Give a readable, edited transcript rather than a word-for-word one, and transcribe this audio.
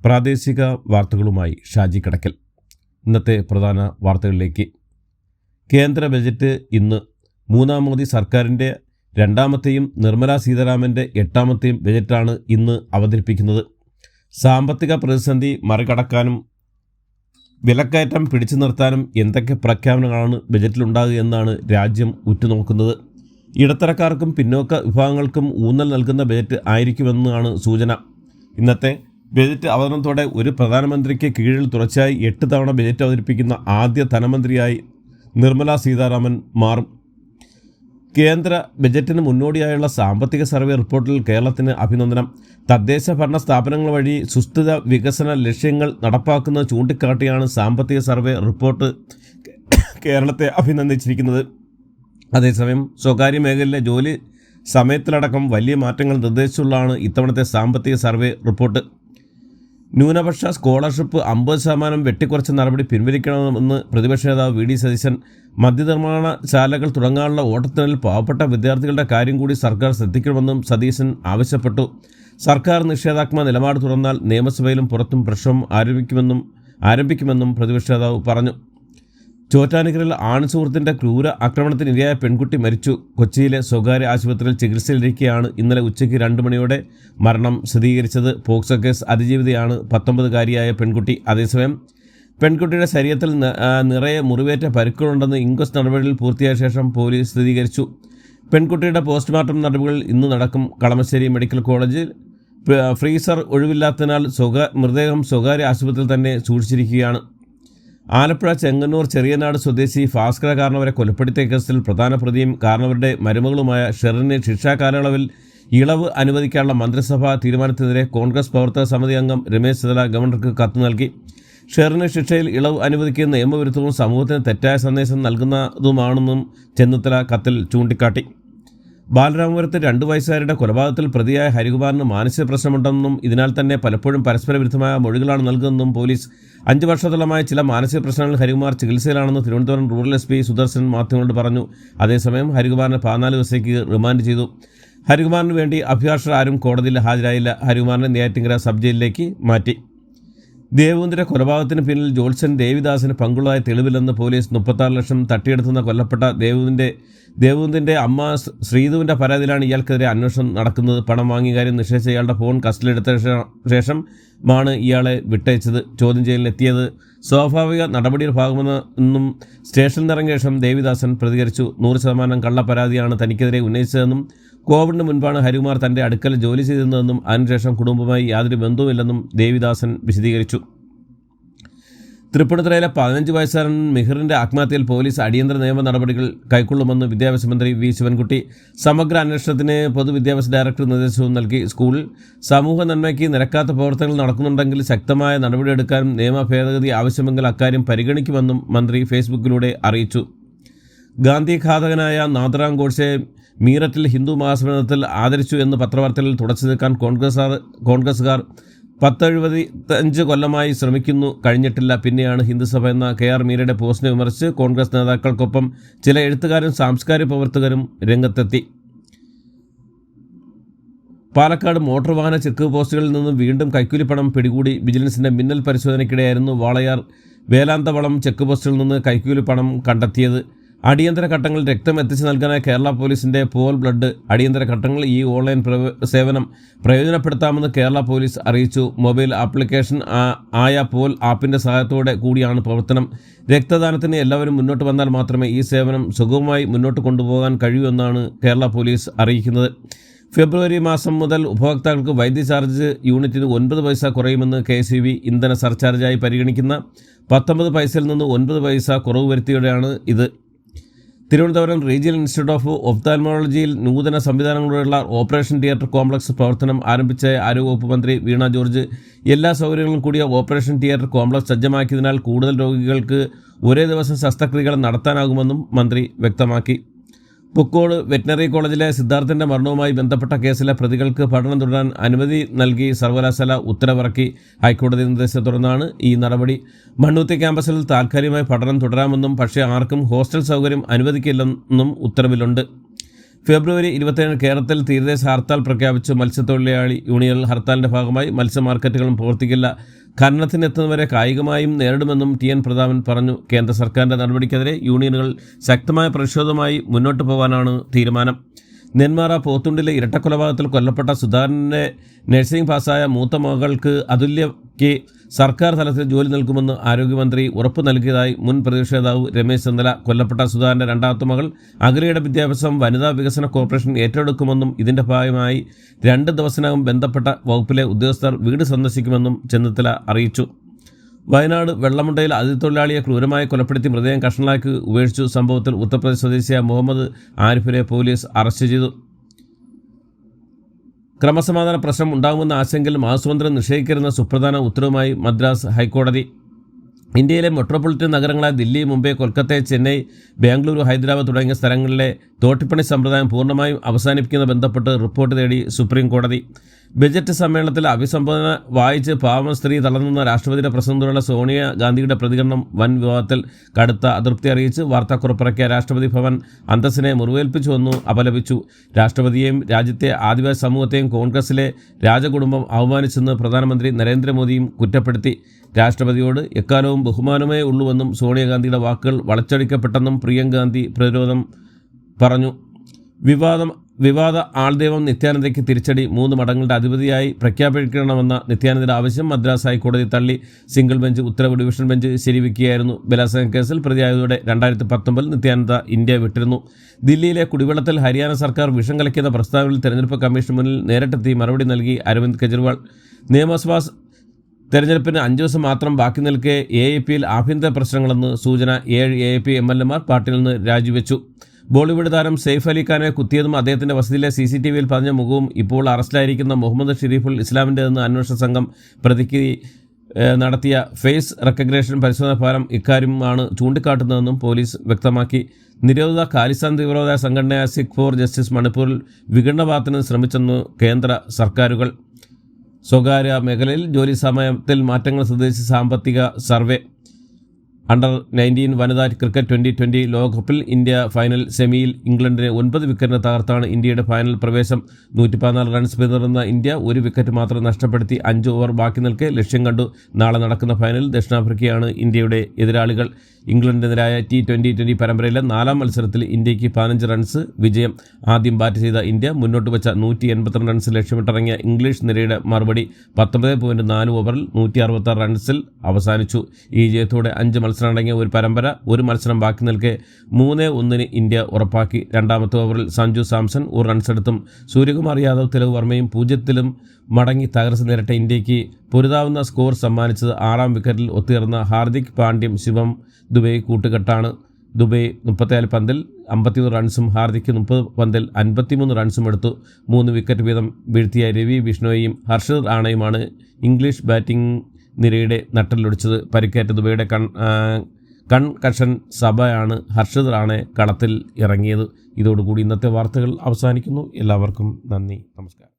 പ്രാദേശിക വാർത്തകളുമായി ഷാജി കടക്കൽ. ഇന്നത്തെ പ്രധാന വാർത്തകളിലേക്ക്. കേന്ദ്ര ബജറ്റ് ഇന്ന്. മൂന്നാം മോദി സർക്കാരിൻ്റെ രണ്ടാമത്തെയും നിർമ്മലാ സീതാരാമൻ്റെ 8ാമത്തെയും ബജറ്റാണ് ഇന്ന് അവതരിപ്പിക്കുന്നത്. സാമ്പത്തിക പ്രതിസന്ധി മറികടക്കാനും വിലക്കയറ്റം പിടിച്ചു നിർത്താനും എന്തൊക്കെ പ്രഖ്യാപനങ്ങളാണ് ബജറ്റിലുണ്ടാകുക എന്നാണ് രാജ്യം ഉറ്റുനോക്കുന്നത്. ഇടത്തരക്കാർക്കും പിന്നോക്ക വിഭാഗങ്ങൾക്കും ഊന്നൽ നൽകുന്ന ബജറ്റ് ആയിരിക്കുമെന്നാണ് സൂചന. ഇന്നത്തെ ബജറ്റ് അവതരണത്തോടെ ഒരു പ്രധാനമന്ത്രിക്ക് കീഴിൽ തുടർച്ചയായി 8 തവണ ബജറ്റ് അവതരിപ്പിക്കുന്ന ആദ്യ ധനമന്ത്രിയായി നിർമ്മലാ സീതാരാമൻ മാറും. കേന്ദ്ര ബജറ്റിന് മുന്നോടിയായുള്ള സാമ്പത്തിക സർവേ റിപ്പോർട്ടിൽ കേരളത്തിന് അഭിനന്ദനം. തദ്ദേശ ഭരണ സ്ഥാപനങ്ങൾ വഴി സുസ്ഥിര വികസന ലക്ഷ്യങ്ങൾ നടപ്പാക്കുന്നത് ചൂണ്ടിക്കാട്ടിയാണ് സാമ്പത്തിക സർവേ റിപ്പോർട്ട് കേരളത്തെ അഭിനന്ദിച്ചിരിക്കുന്നത്. അതേസമയം സ്വകാര്യ മേഖലയിലെ ജോലി സമയത്തിലടക്കം വലിയ മാറ്റങ്ങൾ നിർദ്ദേശിച്ചുള്ളതാണ് ഇത്തവണത്തെ സാമ്പത്തിക സർവേ റിപ്പോർട്ട്. ന്യൂനപക്ഷ സ്കോളർഷിപ്പ് 50% വെട്ടിക്കുറച്ച നടപടി പിൻവലിക്കണമെന്ന് പ്രതിപക്ഷ നേതാവ് വി ഡി സതീശൻ. മദ്യനിർമ്മാണ ശാലകൾ തുടങ്ങാനുള്ള ഓട്ടത്തിനിൽ പാവപ്പെട്ട വിദ്യാർത്ഥികളുടെ കാര്യം കൂടി സർക്കാർ ശ്രദ്ധിക്കണമെന്നും സതീശൻ ആവശ്യപ്പെട്ടു. സർക്കാർ നിഷേധാത്മക നിലപാട് തുറന്നാൽ നിയമസഭയിലും പുറത്തും പ്രക്ഷോഭം ആരംഭിക്കുമെന്നും പ്രതിപക്ഷ നേതാവ് പറഞ്ഞു. ചോറ്റാനിക്കരയിൽ ആൺസുഹൃത്തിൻ്റെ ക്രൂര ആക്രമണത്തിന് ഇരയായ പെൺകുട്ടി മരിച്ചു. കൊച്ചിയിലെ സ്വകാര്യ ആശുപത്രിയിൽ ചികിത്സയിലിരിക്കെയാണ് ഇന്നലെ ഉച്ചയ്ക്ക് 2 മണിയോടെ മരണം സ്ഥിരീകരിച്ചത്. പോക്സോ കേസ് അതിജീവിതയാണ് 19-കാരിയായ പെൺകുട്ടി. അതേസമയം പെൺകുട്ടിയുടെ ശരീരത്തിൽ നിറയെ മുറിവേറ്റ പരിക്കുകളുണ്ടെന്ന് ഇൻക്വസ്റ്റ് നടപടികൾ പൂർത്തിയായ ശേഷം പോലീസ് സ്ഥിരീകരിച്ചു. പെൺകുട്ടിയുടെ പോസ്റ്റ്മോർട്ടം നടപടികൾ ഇന്ന് നടക്കും. കളമശ്ശേരി മെഡിക്കൽ കോളേജിൽ ഫ്രീസർ ഒഴിവില്ലാത്തതിനാൽ മൃതദേഹം സ്വകാര്യ ആശുപത്രിയിൽ തന്നെ സൂക്ഷിച്ചിരിക്കുകയാണ്. ആലപ്പുഴ ചെങ്ങന്നൂർ ചെറിയനാട് സ്വദേശി ഭാസ്കര കാരണവരെ കൊലപ്പെടുത്തിയ കേസിൽ പ്രധാന പ്രതിയും കാരണവരുടെ മരുമകളുമായ ഷെറിന് ശിക്ഷാ കാലയളവിൽ ഇളവ് അനുവദിക്കാനുള്ള മന്ത്രിസഭാ തീരുമാനത്തിനെതിരെ കോൺഗ്രസ് പ്രവർത്തക സമിതി അംഗം രമേശ് ചെന്നിത്തല ഗവർണർക്ക് കത്ത് നൽകി. ഷെറിന് ശിക്ഷയിൽ ഇളവ് അനുവദിക്കുന്ന നിയമവിരുദ്ധവും സമൂഹത്തിന് തെറ്റായ സന്ദേശം നൽകുന്നതുമാണെന്നും ചെന്നിത്തല കത്തിൽ ചൂണ്ടിക്കാട്ടി. ബാലരാമപുരത്ത് 2 വയസ്സുകാരുടെ കൊലപാതകത്തിൽ പ്രതിയായ ഹരികുമാറിന് മാനസിക പ്രശ്നമുണ്ടെന്നും ഇതിനാൽ തന്നെ പലപ്പോഴും പരസ്പര വിരുദ്ധമായ മൊഴികളാണ് നൽകുന്നതെന്നും പോലീസ്. 5 വർഷത്തോളമായി ചില മാനസിക പ്രശ്നങ്ങളിൽ ഹരികുമാർ ചികിത്സയിലാണെന്ന് തിരുവനന്തപുരം റൂറൽ SP സുദർശൻ മാധ്യമങ്ങളോട് പറഞ്ഞു. അതേസമയം ഹരികുമാറിനെ 14 ദിവസത്തേക്ക് റിമാൻഡ് ചെയ്തു. ഹരികുമാറിന് വേണ്ടി അഭിഭാഷകർ ആരും കോടതിയിൽ ഹാജരായില്ല. ഹരികുമാറിനെ നെയ്യാറ്റിൻകര സബ് ജയിലിലേക്ക് മാറ്റി. ദേവുവിൻ്റെ കൊലപാതകത്തിന് പിന്നിൽ ജോത്സ്യൻ ദേവിദാസിന് പങ്കുള്ളതായി തെളിവില്ലെന്ന് പോലീസ്. 36 ലക്ഷം തട്ടിയെടുത്തുന്ന കൊല്ലപ്പെട്ട ദേവുവിൻ്റെ അമ്മ ശ്രീധുവിൻ്റെ പരാതിയിലാണ് ഇയാൾക്കെതിരെ അന്വേഷണം നടക്കുന്നത്. പണം വാങ്ങിയ കാര്യം നിഷേധിച്ച ഇയാളുടെ ഫോൺ കസ്റ്റഡിയിലെടുത്ത ശേഷമാണ് ഇയാളെ വിട്ടയച്ചത്. ചോദ്യം ചെയ്യലിനെത്തിയത് സ്വാഭാവിക നടപടിയുടെ ഭാഗമെന്നും സ്റ്റേഷനിൽ നിറങ്ങിയ ശേഷം ദേവിദാസൻ പ്രതികരിച്ചു. 100% കള്ള പരാതിയാണ് തനിക്കെതിരെ ഉന്നയിച്ചതെന്നും കോവിഡിന് മുൻപാണ് ഹരികുമാർ തൻ്റെ അടുക്കൽ ജോലി ചെയ്തിരുന്നതെന്നും അതിനുശേഷം കുടുംബവുമായി യാതൊരു ബന്ധവുമില്ലെന്നും ദേവിദാസൻ വിശദീകരിച്ചു. തൃപ്പൂണിത്തുറയിലെ 15 വയസ്സുകാരൻ മിഹിറിൻ്റെ ആത്മഹത്യയിൽ പോലീസ് അടിയന്തര നിയമ നടപടികൾ കൈക്കൊള്ളുമെന്ന് വിദ്യാഭ്യാസ മന്ത്രി വി ശിവൻകുട്ടി. സമഗ്ര അന്വേഷണത്തിന് പൊതുവിദ്യാഭ്യാസ ഡയറക്ടർ നിർദ്ദേശവും നൽകി. സ്കൂളിൽ സമൂഹ നന്മയ്ക്ക് നിരക്കാത്ത പ്രവർത്തനങ്ങൾ നടക്കുന്നുണ്ടെങ്കിൽ ശക്തമായ നടപടിയെടുക്കാനും നിയമ ഭേദഗതി ആവശ്യമെങ്കിൽ അക്കാര്യം പരിഗണിക്കുമെന്നും മന്ത്രി ഫേസ്ബുക്കിലൂടെ അറിയിച്ചു. ഗാന്ധി ഘാതകനായ നാഥറാം ഗോഡ്സെ മീററ്റിൽ ഹിന്ദു മഹാസമ്മേളനത്തിൽ ആദരിച്ചു എന്ന് പത്രവാർത്തകളിൽ തുടച്ചു നീക്കാൻ കോൺഗ്രസ്സുകാർ 10-75 കൊല്ലമായി ശ്രമിക്കുന്നു, കഴിഞ്ഞിട്ടില്ല. പിന്നെയാണ് ഹിന്ദുസഭ എന്ന KR മീരയുടെ പോസ്റ്റിനെ വിമർശിച്ച് കോൺഗ്രസ് നേതാക്കൾക്കൊപ്പം ചില എഴുത്തുകാരും സാംസ്കാരിക പ്രവർത്തകരും രംഗത്തെത്തി. പാലക്കാട് മോട്ടോർ വാഹന ചെക്ക് പോസ്റ്റുകളിൽ നിന്നും വീണ്ടും കൈക്കൂലിപ്പണം പിടികൂടി. വിജിലൻസിൻ്റെ മിന്നൽ പരിശോധനയ്ക്കിടെയായിരുന്നു വാളയാർ വേലാന്തവളം ചെക്ക് പോസ്റ്റിൽ നിന്ന് കൈക്കൂലിപ്പണം കണ്ടെത്തിയത്. അടിയന്തര ഘട്ടങ്ങളിൽ രക്തം എത്തിച്ചു നൽകാനായി കേരള പോലീസിൻ്റെ പോൾ ബ്ലഡ് അടിയന്തര ഘട്ടങ്ങളിൽ ഈ ഓൺലൈൻ സേവനം പ്രയോജനപ്പെടുത്താമെന്ന് കേരള പോലീസ് അറിയിച്ചു. മൊബൈൽ ആപ്ലിക്കേഷൻ ആയ പോൾ ആപ്പിൻ്റെ സഹായത്തോടെ കൂടിയാണ് പ്രവർത്തനം. രക്തദാനത്തിന് എല്ലാവരും മുന്നോട്ട് വന്നാൽ മാത്രമേ ഈ സേവനം സുഗമമായി മുന്നോട്ട് കൊണ്ടുപോകാൻ കഴിയൂ എന്നാണ് കേരള പോലീസ് അറിയിക്കുന്നത്. ഫെബ്രുവരി മാസം മുതൽ ഉപഭോക്താക്കൾക്ക് വൈദ്യുതി ചാർജ് യൂണിറ്റിന് 9 പൈസ കുറയുമെന്ന് KSEB. ഇന്ധന സർചാർജായി പരിഗണിക്കുന്ന 19 പൈസയിൽ നിന്ന് 9 പൈസ കുറവ് വരുത്തിയോടെയാണ് ഇത്. തിരുവനന്തപുരം റീജിയണൽ ഇൻസ്റ്റിറ്റ്യൂട്ട് ഓഫ് ഒഫ്താൽമോളജിയിൽ നൂതന സംവിധാനങ്ങളുള്ള ഓപ്പറേഷൻ തിയേറ്റർ കോംപ്ലക്സ് പ്രവർത്തനം ആരംഭിച്ച ആരോഗ്യവകുപ്പ് മന്ത്രി വീണ ജോർജ്. എല്ലാ സൗകര്യങ്ങളും കൂടിയ ഓപ്പറേഷൻ തിയേറ്റർ കോംപ്ലക്സ് സജ്ജമാക്കിയതിനാൽ കൂടുതൽ രോഗികൾക്ക് ഒരേ ദിവസം ശസ്ത്രക്രിയകൾ നടത്താനാകുമെന്നും മന്ത്രി വ്യക്തമാക്കി. പുക്കോട് വെറ്റിനറി കോളേജിലെ സിദ്ധാർത്ഥൻ്റെ മരണവുമായി ബന്ധപ്പെട്ട കേസിലെ പ്രതികൾക്ക് പഠനം തുടരാൻ അനുമതി നൽകി സർവകലാശാല ഉത്തരവിറക്കി. ഹൈക്കോടതി നിർദ്ദേശത്തെ തുടർന്നാണ് ഈ നടപടി. മണ്ണൂത്തി ക്യാമ്പസിൽ താൽക്കാലികമായി പഠനം തുടരാമെന്നും പക്ഷേ ആർക്കും ഹോസ്റ്റൽ സൗകര്യം അനുവദിക്കില്ലെന്നും ഉത്തരവിലുണ്ട്. ഫെബ്രുവരി 27 കേരളത്തിൽ തീരദേശ ഹർത്താൽ പ്രഖ്യാപിച്ചു. മത്സ്യത്തൊഴിലാളി യൂണിയനുകൾ ഹർത്താലിൻ്റെ ഭാഗമായി മത്സ്യ മാർക്കറ്റുകളും പ്രവർത്തിക്കില്ല. ഖനനത്തിനെത്തുന്നവരെ കായികമായും നേരിടുമെന്നും TN പ്രതാപൻ പറഞ്ഞു. കേന്ദ്ര സർക്കാരിൻ്റെ നടപടിക്കെതിരെ യൂണിയനുകൾ ശക്തമായ പ്രതിഷേധവുമായി മുന്നോട്ട് പോകാനാണ് തീരുമാനം. നെന്മാറ പോത്തുണ്ടിലെ ഇരട്ടക്കൊലപാതകത്തിൽ കൊല്ലപ്പെട്ട സുധാകരൻ്റെ നഴ്സിംഗ് പാസ്സായ മൂത്ത മകൾക്ക് അതുല്യയ്ക്ക് സർക്കാർ തലത്തിൽ ജോലി നൽകുമെന്ന് ആരോഗ്യമന്ത്രി ഉറപ്പു നൽകിയതായി മുൻ പ്രതിപക്ഷ നേതാവ് രമേശ് ചെന്നിത്തല. കൊല്ലപ്പെട്ട സുധാകരൻ്റെ രണ്ടാമത്തെ മകൾ അഖിലയുടെ വിദ്യാഭ്യാസം വനിതാ വികസന കോർപ്പറേഷൻ ഏറ്റെടുക്കുമെന്നും ഇതിൻ്റെ ഭാഗമായി 2 ദിവസത്തിനകം ബന്ധപ്പെട്ട വകുപ്പിലെ ഉദ്യോഗസ്ഥർ വീട് സന്ദർശിക്കുമെന്നും ചെന്നിത്തല അറിയിച്ചു. വയനാട് വെള്ളമുണ്ടയിൽ അതിഥിത്തൊഴിലാളിയെ ക്രൂരമായി കൊലപ്പെടുത്തി മൃതദേഹം കഷ്ണങ്ങളാക്കി ഉപേക്ഷിച്ചു. സംഭവത്തിൽ ഉത്തർപ്രദേശ് സ്വദേശിയായ മുഹമ്മദ് ആരിഫിനെ പോലീസ് അറസ്റ്റ് ചെയ്തു. ക്രമസമാധാന പ്രശ്നം ഉണ്ടാകുമെന്ന ആശങ്കയിൽ മതസ്വാതന്ത്ര്യം നിഷേധിക്കരുന്ന സുപ്രധാന ഉത്തരവുമായി മദ്രാസ് ഹൈക്കോടതി. ഇന്ത്യയിലെ മെട്രോപൊളിറ്റൻ നഗരങ്ങളായ ദില്ലി, മുംബൈ, കൊൽക്കത്ത, ചെന്നൈ, ബാംഗ്ലൂരു, ഹൈദരാബാദ് തുടങ്ങിയ സ്ഥലങ്ങളിലെ തോട്ടിപ്പണി സമ്പ്രദായം പൂർണ്ണമായും അവസാനിപ്പിക്കുന്ന ബന്ധപ്പെട്ട് റിപ്പോർട്ട് തേടി സുപ്രീം കോടതി. ബജറ്റ് സമ്മേളനത്തിൽ അഭിസംബോധന വായിച്ച് പാവം സ്ത്രീ തളർന്നുന്ന രാഷ്ട്രപതിയുടെ പ്രസംഗത്തോടുള്ള സോണിയ ഗാന്ധിയുടെ പ്രതികരണം വൻ വിവാദത്തിൽ കടുത്ത അതൃപ്തി അറിയിച്ച് വാർത്താക്കുറിപ്പിറക്കിയ രാഷ്ട്രപതി ഭവൻ അന്തസ്സിനെ മുറിവേൽപ്പിച്ചുവെന്നു അപലപിച്ചു. രാഷ്ട്രപതിയെയും രാജ്യത്തെ ആദിവാസി സമൂഹത്തെയും കോൺഗ്രസിലെ രാജകുടുംബം അവമാനിച്ചെന്ന് പ്രധാനമന്ത്രി നരേന്ദ്രമോദിയും കുറ്റപ്പെടുത്തി. രാഷ്ട്രപതിയോട് എക്കാലവും ബഹുമാനമേ ഉള്ളൂവെന്നും സോണിയാഗാന്ധിയുടെ വാക്കുകൾ വളച്ചൊടിക്കപ്പെട്ടെന്നും പ്രിയങ്ക ഗാന്ധി പ്രതിരോധം പറഞ്ഞു. വിവാദ ആൾദൈവം നിത്യാനന്ദയ്ക്ക് തിരിച്ചടി. 3 മഠങ്ങളുടെ അധിപതിയായി പ്രഖ്യാപിക്കണമെന്ന നിത്യാനന്ദയുടെ ആവശ്യം മദ്രാസ് ഹൈക്കോടതി തള്ളി. സിംഗിൾ ബെഞ്ച് ഉത്തരവ് ഡിവിഷൻ ബെഞ്ച് ശരിവെക്കുകയായിരുന്നു. ബലാത്സംഗ കേസിൽ പ്രതിയായതോടെ 2019 നിത്യാനന്ദ ഇന്ത്യ വിട്ടിരുന്നു. ദില്ലിയിലെ കുടിവെള്ളത്തിൽ ഹരിയാന സർക്കാർ വിഷം കലക്കിയെന്ന പ്രസ്താവനയിൽ തെരഞ്ഞെടുപ്പ് കമ്മീഷന് മുന്നിൽ നേരിട്ടെത്തി മറുപടി നൽകി അരവിന്ദ് കെജ്രിവാൾ. നിയമസഭാ തെരഞ്ഞെടുപ്പിന് 5 ദിവസം മാത്രം ബാക്കി നിൽക്കെ AAPയിൽ ആഭ്യന്തര പ്രശ്നങ്ങളെന്ന് സൂചന. 7 AAP MLAമാർ പാർട്ടിയിൽ നിന്ന് രാജിവെച്ചു. ബോളിവുഡ് താരം സെയ്ഫ് അലി ഖാനെ കുത്തിയതും അദ്ദേഹത്തിൻ്റെ വസതിയിലെ CCTVയിൽ പതിഞ്ഞ മുഖവും ഇപ്പോൾ അറസ്റ്റിലായിരിക്കുന്ന മുഹമ്മദ് ഷെരീഫുൽ ഇസ്ലാമിൻ്റെതെന്ന് അന്വേഷണ സംഘം പ്രതിക്ക് നടത്തിയ ഫേസ് റെക്കഗ്നേഷൻ പരിശോധന ഫലം ഇക്കാര്യമാണ് ചൂണ്ടിക്കാട്ടുന്നതെന്നും പോലീസ് വ്യക്തമാക്കി. നിരോധിത ഖാലിസ്ഥാൻ തീവ്രവാദ സംഘടനയായ സിഖ് ഫോർ ജസ്റ്റിസ് മണിപ്പൂരിൽ വിഘടനവാദത്തിന് ശ്രമിച്ചെന്ന് കേന്ദ്ര സർക്കാരുകൾ. സ്വകാര്യ മേഖലയിൽ ജോലി സമയത്തിൽ മാറ്റങ്ങൾ നിർദ്ദേശിച്ച സാമ്പത്തിക സർവേ. അണ്ടർ 19 വനിതാ ക്രിക്കറ്റ് 2020 ലോകകപ്പിൽ ഇന്ത്യ ഫൈനൽ സെമിയിൽ ഇംഗ്ലണ്ടിനെ 9 വിക്കറ്റിന് തകർത്താണ് ഇന്ത്യയുടെ ഫൈനൽ പ്രവേശം. 114 റൺസ് പിന്തുടർന്ന ഇന്ത്യ 1 വിക്കറ്റ് മാത്രം നഷ്ടപ്പെടുത്തി 5 ഓവർ ബാക്കി നിൽക്കെ ലക്ഷ്യം കണ്ടു. നാളെ നടക്കുന്ന ഫൈനലിൽ ദക്ഷിണാഫ്രിക്കയാണ് ഇന്ത്യയുടെ എതിരാളികൾ. ഇംഗ്ലണ്ടിനെതിരായ T20 പരമ്പരയിലെ 4ാം മത്സരത്തിൽ ഇന്ത്യക്ക് 15 റൺസ് വിജയം. ആദ്യം ബാറ്റ് ചെയ്ത ഇന്ത്യ മുന്നോട്ട് വെച്ച 182 റൺസ് ലക്ഷ്യമിട്ടിറങ്ങിയ ഇംഗ്ലീഷ് നിരയുടെ മറുപടി 19.4 ഓവറിൽ 166 റൺസിൽ അവസാനിച്ചു. ഈ ജയത്തോടെ 5 മത്സരമടങ്ങിയ ഒരു പരമ്പര 1 മത്സരം ബാക്കി നിൽക്കെ 3-1 ഇന്ത്യ ഉറപ്പാക്കി. 2ാമത്തെ ഓവറിൽ സഞ്ജു സാംസൺ 1 റൺസെടുത്തും സൂര്യകുമാർ യാദവ്, തിലക് വർമ്മയും 0-ലും മടങ്ങി തകർച്ച നേരിട്ട ഇന്ത്യക്ക് പൊരുതാവുന്ന സ്കോർ സമ്മാനിച്ചത് 6ാം വിക്കറ്റിൽ ഒത്തുയർന്ന ഹാർദിക് പാണ്ഡ്യയും ശിവം ദുബൈ കൂട്ടുകെട്ടാണ്. ദുബൈ 34 പന്തിൽ 51 റൺസും ഹാർദിക് 30 പന്തിൽ 53 റൺസും എടുത്തു. 3 വിക്കറ്റ് വീതം വീഴ്ത്തിയ രവി ബിഷ്ണോയിയും ഹർഷദ് റാണയുമാണ് ഇംഗ്ലീഷ് ബാറ്റിംഗ് നിരയുടെ നട്ടലൊടിച്ചത്. പരിക്കേറ്റ ദുബൈയുടെ കൺകഷൻ സഭയാണ് ഹർഷദ് റാണെ കളത്തിൽ ഇറങ്ങിയത്. ഇതോടുകൂടി ഇന്നത്തെ വാർത്തകൾ അവസാനിക്കുന്നു. എല്ലാവർക്കും നന്ദി, നമസ്കാരം.